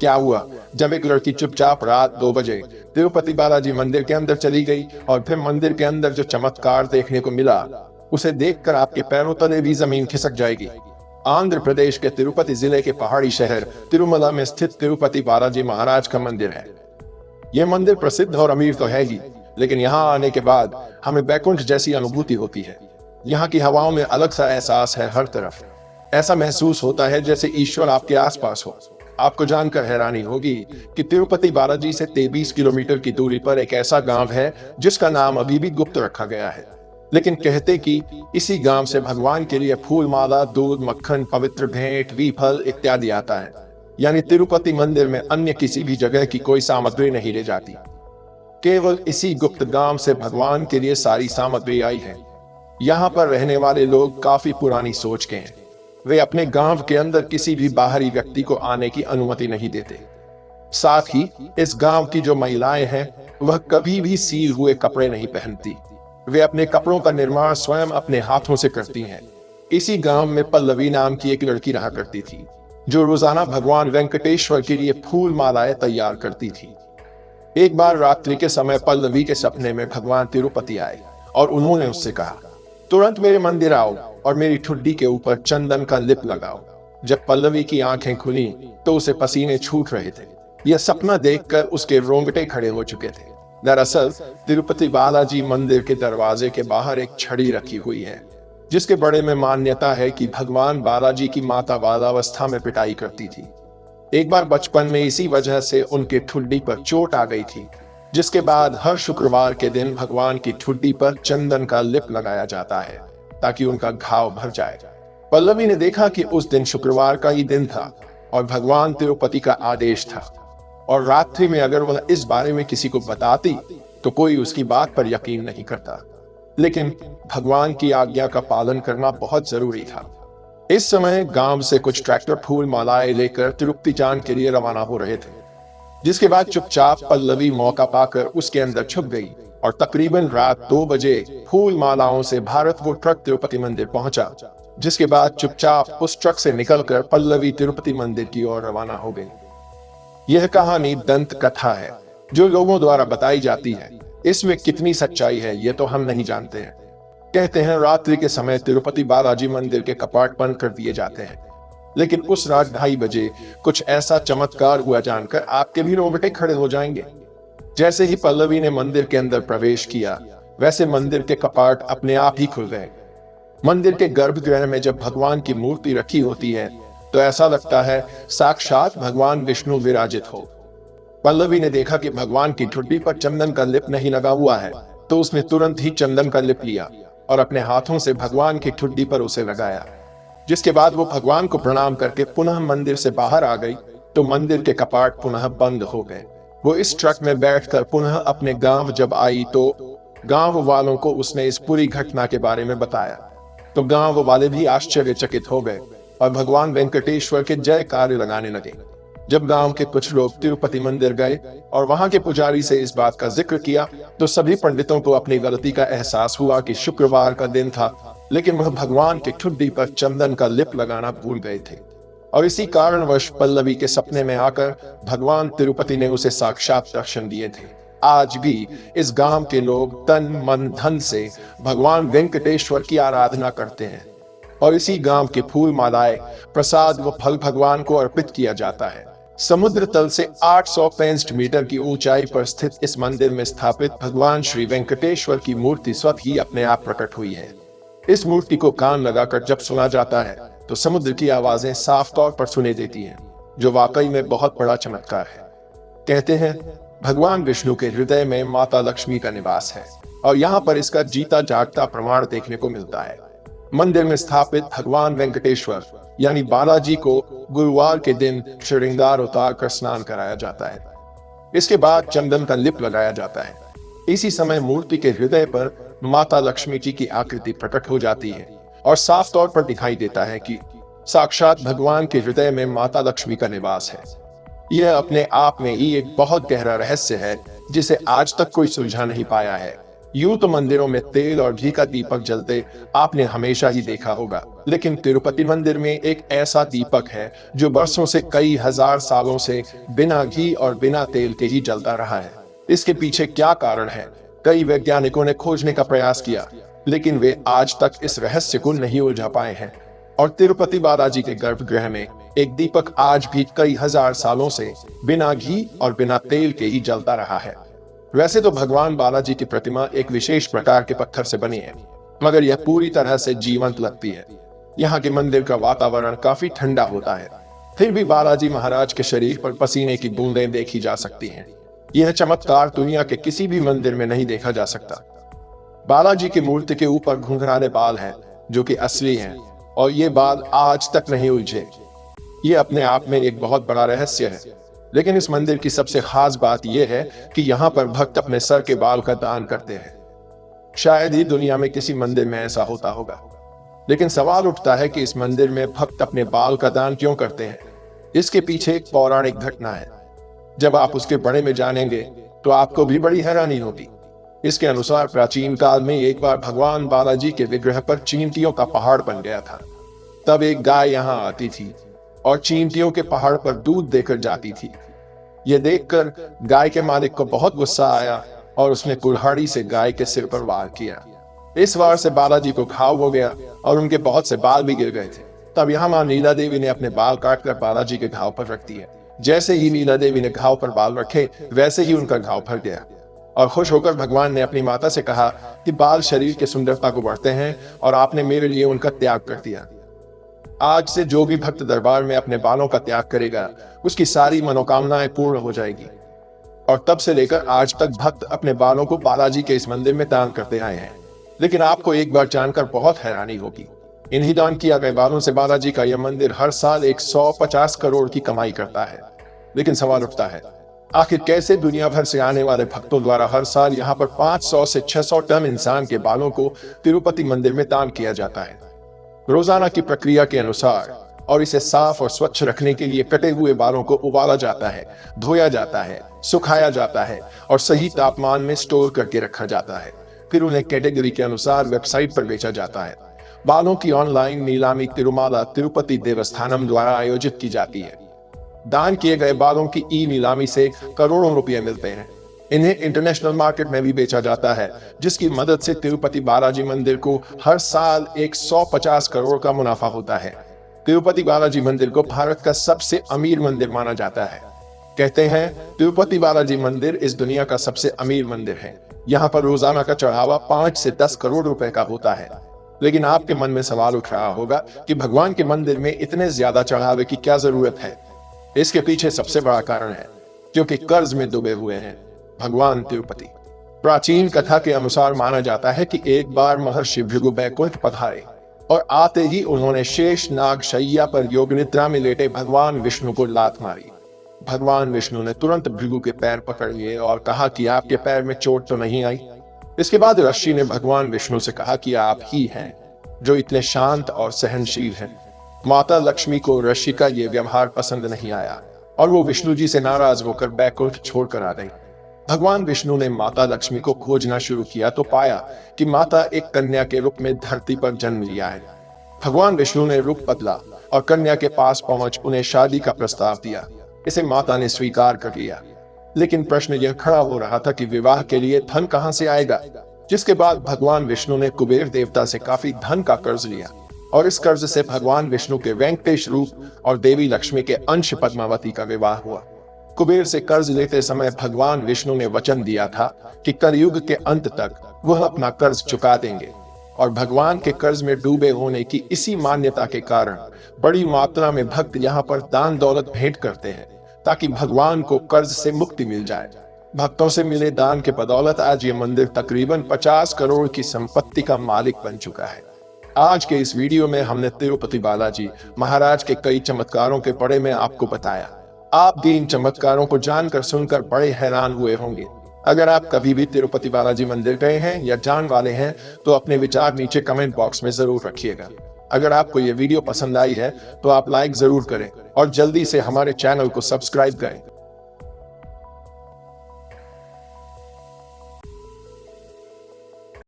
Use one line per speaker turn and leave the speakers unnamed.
क्या हुआ? जब एक लड़की चुपचाप रात 2 बजे तिरुपति बालाजी मंदिर के अंदर चली गई और फिर मंदिर के अंदर जो चमत्कार देखने को मिला, उसे देखकर आपके पैरों तले भी जमीन खिसक जाएगी। आंध्र प्रदेश के तिरुपति जिले के पहाड़ी शहर तिरुमला में स्थित तिरुपति बालाजी महाराज का मंदिर है। यह मंदिर प्रसिद्ध और अमीर तो है ही, लेकिन यहाँ आने के बाद हमें बैकुंठ जैसी अनुभूति होती है। यहाँ की हवाओं में अलग सा एहसास है। हर तरफ ऐसा महसूस होता है जैसे ईश्वर आपके आसपास हो। आपको जानकर हैरानी होगी कि तिरुपति बालाजी से 23 किलोमीटर की दूरी पर एक ऐसा गांव है जिसका नाम अभी भी गुप्त रखा गया है। लेकिन कहते कि इसी गांव से भगवान के लिए फूल माला, दूध, मक्खन, पवित्र भेंट, फल इत्यादि आता है। यानी तिरुपति मंदिर में अन्य किसी भी जगह की कोई सामग्री नहीं ले जाती। केवल इसी गुप्त गांव से भगवान के लिए सारी सामग्री आई है। यहाँ पर रहने वाले लोग काफी पुरानी सोच के हैं। वे अपने गांव के अंदर किसी भी बाहरी व्यक्ति को आने की अनुमति नहीं देते। साथ ही इस गांव की जो महिलाएं हैं वह कभी भी सील हुए कपड़े नहीं पहनती। वे अपने कपड़ों का निर्माण स्वयं अपने हाथों से करती हैं। इसी गांव में पल्लवी नाम की एक लड़की रहा करती थी जो रोजाना भगवान वेंकटेश्वर के लिए फूल मालाएं तैयार करती थी। एक बार रात्रि के समय पल्लवी के सपने में भगवान तिरुपति आए और उन्होंने उससे कहा, तुरंत मेरे मंदिर आओ और मेरी ठुड्डी के ऊपर चंदन का लिप लगाओ। जब पल्लवी की आंखें खुली तो उसे पसीने छूट रहे थे। यह सपना देखकर उसके रोंगटे खड़े हो चुके थे। दरअसल तिरुपति बालाजी मंदिर के दरवाजे के बाहर एक छड़ी रखी हुई है जिसके बारे में मान्यता है कि भगवान बालाजी की माता बालावस्था में पिटाई करती थी। एक बार बचपन में इसी वजह से उनके ठुड्डी पर चोट आ गई थी, जिसके बाद हर शुक्रवार के दिन भगवान की ठुड्डी पर चंदन का लिप लगाया जाता है ताकि उनका घाव भर जाए। पल्लवी ने देखा कि उस दिन शुक्रवार का ही दिन था और भगवान तिरुपति का आदेश था, और रात्रि में अगर वह इस बारे में किसी को बताती तो कोई उसकी बात पर यकीन नहीं करता। लेकिन भगवान की आज्ञा का पालन करना बहुत जरूरी था। इस समय गांव से कुछ ट्रैक्टर फूल मालाएं लेकर तिरुपति जाने के लिए रवाना हो रहे थे, जिसके बाद चुपचाप पल्लवी मौका पाकर उसके अंदर छुप गई और तकरीबन रात 2 बजे फूल मालाओं से भारत वो ट्रक तिरुपति मंदिर पहुंचा। जिसके बाद चुपचाप उस ट्रक से निकलकर पल्लवी तिरुपति मंदिर की ओर रवाना हो गई। यह कहानी दंत कथा है जो लोगों द्वारा बताई जाती है। इसमें कितनी सच्चाई है ये तो हम नहीं जानते हैं। कहते हैं रात्रि के समय तिरुपति बालाजी मंदिर के कपाट बंद कर दिए जाते हैं, लेकिन उस रात 2:30 बजे कुछ ऐसा चमत्कार हुआ जानकर आपके भी रोंगटे खड़े हो जाएंगे। जैसे ही पल्लवी ने मंदिर के अंदर प्रवेश किया वैसे मंदिर के कपाट अपने आप ही खुल गए। मंदिर के गर्भगृह में जब भगवान की मूर्ति रखी होती है तो ऐसा लगता है साक्षात भगवान विष्णु विराजित हो। पल्लवी ने देखा कि भगवान की ठुड्डी पर चंदन का लिप नहीं लगा हुआ है, तो उसने तुरंत ही चंदन का लिप लिया और अपने हाथों से भगवान की ठुड्डी पर उसे लगाया। जिसके बाद वो भगवान को प्रणाम करके पुनः मंदिर से बाहर आ गई तो मंदिर के कपाट पुनः बंद हो गए। वो इस ट्रक में बैठकर पुनः अपने गांव जब आई तो गांव वालों को उसने इस पूरी घटना के बारे में बताया, तो गांव वाले भी आश्चर्यचकित हो गए और भगवान वेंकटेश्वर के जयकारे लगाने लगे। जब गांव के कुछ लोग तिरुपति मंदिर गए और वहां के पुजारी से इस बात का जिक्र किया तो सभी पंडितों को अपनी गलती का एहसास हुआ कि शुक्रवार का दिन था, लेकिन वह भगवान की ठुड्डी पर चंदन का लिप लगाना भूल गए थे। और इसी कारणवश पल्लवी के सपने में आकर भगवान तिरुपति ने उसे साक्षात दर्शन दिए थे। आज भी इस गांव के लोग तन मन धन से भगवान वेंकटेश्वर की आराधना करते हैं और इसी गांव के फूल मालाएं, प्रसाद व फल भगवान को अर्पित किया जाता है। समुद्र तल से 865 मीटर की ऊंचाई पर स्थित इस मंदिर में स्थापित भगवान श्री वेंकटेश्वर की मूर्ति स्वतः ही अपने आप प्रकट हुई है। इस मूर्ति को कान लगाकर जब सुना जाता है तो समुद्र की आवाजें साफ तौर पर सुने देती हैं, जो वाकई में बहुत बड़ा चमत्कार है। कहते हैं भगवान विष्णु के हृदय में माता लक्ष्मी का निवास है और यहाँ पर इसका जीता जागता प्रमाण देखने को मिलता है। मंदिर में स्थापित भगवान वेंकटेश्वर यानी बालाजी को गुरुवार के दिन श्रृंगार उतार कर स्नान कराया जाता है। इसके बाद चंदन का लिप लगाया जाता है। इसी समय मूर्ति के हृदय पर माता लक्ष्मी जी की आकृति प्रकट हो जाती है और साफ तौर पर दिखाई देता है कि साक्षात भगवान के हृदय में माता लक्ष्मी का निवास है। यह अपने आप में ही एक बहुत गहरा रहस्य है जिसे आज तक कोई सुलझा नहीं पाया है। यूं तो मंदिरों में तेल और घी का दीपक जलते आपने हमेशा ही देखा होगा, लेकिन तिरुपति मंदिर में एक ऐसा दीपक है जो बरसों से, कई हजार सालों से बिना घी और बिना तेल के ही जलता रहा है। इसके पीछे क्या कारण है? कई वैज्ञानिकों ने खोजने का प्रयास किया, लेकिन वे आज तक इस रहस्य को नहीं उलझा पाए हैं। और तिरुपति बालाजी के गर्भगृह में एक दीपक आज भी कई हजार सालों से बिना घी और बिना तेल के ही जलता रहा है। वैसे तो भगवान बालाजी की प्रतिमा एक विशेष प्रकार के पत्थर से बनी है, मगर यह पूरी तरह से जीवंत लगती है। यहाँ के मंदिर का वातावरण काफी ठंडा होता है, फिर भी बालाजी महाराज के शरीर पर पसीने की बूंदें देखी जा सकती हैं। यह चमत्कार दुनिया के किसी भी मंदिर में नहीं देखा जा सकता। बालाजी की मूर्ति के ऊपर घुंघराले बाल हैं, जो कि असली हैं, और ये बाल आज तक नहीं उलझे। ये अपने आप में एक बहुत बड़ा रहस्य है। लेकिन इस मंदिर की सबसे खास बात यह है कि यहाँ पर भक्त अपने सर के बाल का दान करते हैं। शायद ही दुनिया में किसी मंदिर में ऐसा होता होगा। लेकिन सवाल उठता है कि इस मंदिर में भक्त अपने बाल का दान क्यों करते हैं? इसके पीछे एक पौराणिक घटना है। जब आप उसके बारे में जानेंगे तो आपको भी बड़ी हैरानी होगी। इसके अनुसार प्राचीन काल में एक बार भगवान बालाजी के विग्रह पर चींटियों का पहाड़ बन गया था। तब एक गाय यहाँ आती थी और चींटियों के पहाड़ पर दूध देकर जाती थी। यह देखकर गाय के मालिक को बहुत गुस्सा आया और उसने कुल्हाड़ी से गाय के सिर पर वार किया। इस वार से बालाजी को घाव हो गया और उनके बहुत से बाल भी गिर गए थे। तब यहाँ मां नीला देवी ने अपने बाल काटकर बालाजी के घाव पर रख दिए। जैसे ही नीला देवी ने घाव पर बाल रखे, वैसे ही उनका घाव भर गया। और खुश होकर भगवान ने अपनी माता से कहा कि बाल शरीर की सुंदरता को बढ़ते हैं और आपने मेरे लिए उनका त्याग कर दिया। आज से जो भी भक्त दरबार में अपने बालों का त्याग करेगा, उसकी सारी मनोकामनाएं पूर्ण हो जाएगी। और तब से लेकर आज तक भक्त अपने बालों को बालाजी के इस मंदिर में दान करते आए हैं। लेकिन आपको एक बार जानकर बहुत हैरानी होगी, इन्हीं दान किया गए बालों से बालाजी का यह मंदिर हर साल 150 करोड़ की कमाई करता है। लेकिन सवाल उठता है, आखिर कैसे दुनिया भर से आने वाले भक्तों द्वारा हर साल यहाँ पर 500 से 600 टन इंसान के बालों को तिरुपति मंदिर में दान किया जाता है? रोजाना की प्रक्रिया के अनुसार और इसे साफ और स्वच्छ रखने के लिए कटे हुए बालों को उबाला जाता है, धोया जाता है, सुखाया जाता है और सही तापमान में स्टोर करके रखा जाता है। फिर उन्हें कैटेगरी के अनुसार वेबसाइट पर बेचा जाता है। बालों की ऑनलाइन नीलामी तिरुमाला तिरुपति देवस्थानम द्वारा आयोजित की जाती है। दान किए गए बालों की ई नीलामी से करोड़ों रुपए मिलते हैं। इन्हें इंटरनेशनल मार्केट में भी बेचा जाता है, जिसकी मदद से तिरुपति बालाजी मंदिर को हर साल 150 करोड़ का मुनाफा होता है। तिरुपति बालाजी मंदिर को भारत का सबसे अमीर मंदिर माना जाता है। कहते हैं तिरुपति बालाजी मंदिर इस दुनिया का सबसे अमीर मंदिर है। यहाँ पर रोजाना का चढ़ावा 5 से 10 करोड़ रुपए का होता है। लेकिन आपके मन में सवाल उठ रहा होगा कि भगवान के मंदिर में इतने ज्यादा चढ़ावे की क्या जरूरत है? इसके पीछे सबसे बड़ा कारण है क्योंकि कर्ज में डूबे हुए हैं भगवान तिरुपति। प्राचीन कथा के अनुसार माना जाता है कि एक बार महर्षि भृगु बैकुंठ पधारे और आते ही उन्होंने शेष नाग शैया पर योग निद्रा में लेटे भगवान विष्णु को लात मारी। भगवान विष्णु ने तुरंत भृगु के पैर पकड़ लिए और कहा कि आपके पैर में चोट तो नहीं आई? इसके बाद ऋषि ने भगवान विष्णु से कहा कि आप ही हैं जो इतने शांत और सहनशील हैं। माता लक्ष्मी को ऋषि का ये व्यवहार पसंद नहीं आया और वो विष्णु जी से नाराज होकर बैकुंठ छोड़कर आ गई। भगवान विष्णु ने माता लक्ष्मी को खोजना शुरू किया तो पाया कि माता एक कन्या के रूप में धरती पर जन्म लिया है। भगवान विष्णु ने रूप बदला और कन्या के पास पहुंच उन्हें शादी का प्रस्ताव दिया। इसे माता ने स्वीकार कर लिया। लेकिन प्रश्न यह खड़ा हो रहा था कि विवाह के लिए धन कहां से आएगा? जिसके बाद भगवान विष्णु ने कुबेर देवता से काफी धन का कर्ज लिया और इस कर्ज से भगवान विष्णु के वेंकटेश रूप और देवी लक्ष्मी के अंश पद्मावती का विवाह हुआ। कुबेर से कर्ज लेते समय भगवान विष्णु ने वचन दिया था कि कलयुग के अंत तक वह अपना कर्ज चुका देंगे और भगवान के कर्ज में डूबे होने की इसी मान्यता के कारण बड़ी मात्रा में भक्त यहाँ पर दान दौलत भेंट करते हैं ताकि भगवान को कर्ज से मुक्ति मिल जाए। भक्तों से मिले दान के बदौलत आज ये मंदिर तकरीबन 50 करोड़ की संपत्ति का मालिक बन चुका है। आज के इस वीडियो में हमने तिरुपति बालाजी महाराज के कई चमत्कारों के बारे में आपको बताया। आप भी इन चमत्कारों को जानकर सुनकर बड़े हैरान हुए होंगे। अगर आप कभी भी तिरुपति बालाजी मंदिर गए हैं या जान वाले हैं तो अपने विचार नीचे कमेंट बॉक्स में जरूर रखिएगा। अगर आपको ये वीडियो पसंद आई है तो आप लाइक जरूर करें और जल्दी से हमारे चैनल को सब्सक्राइब करें।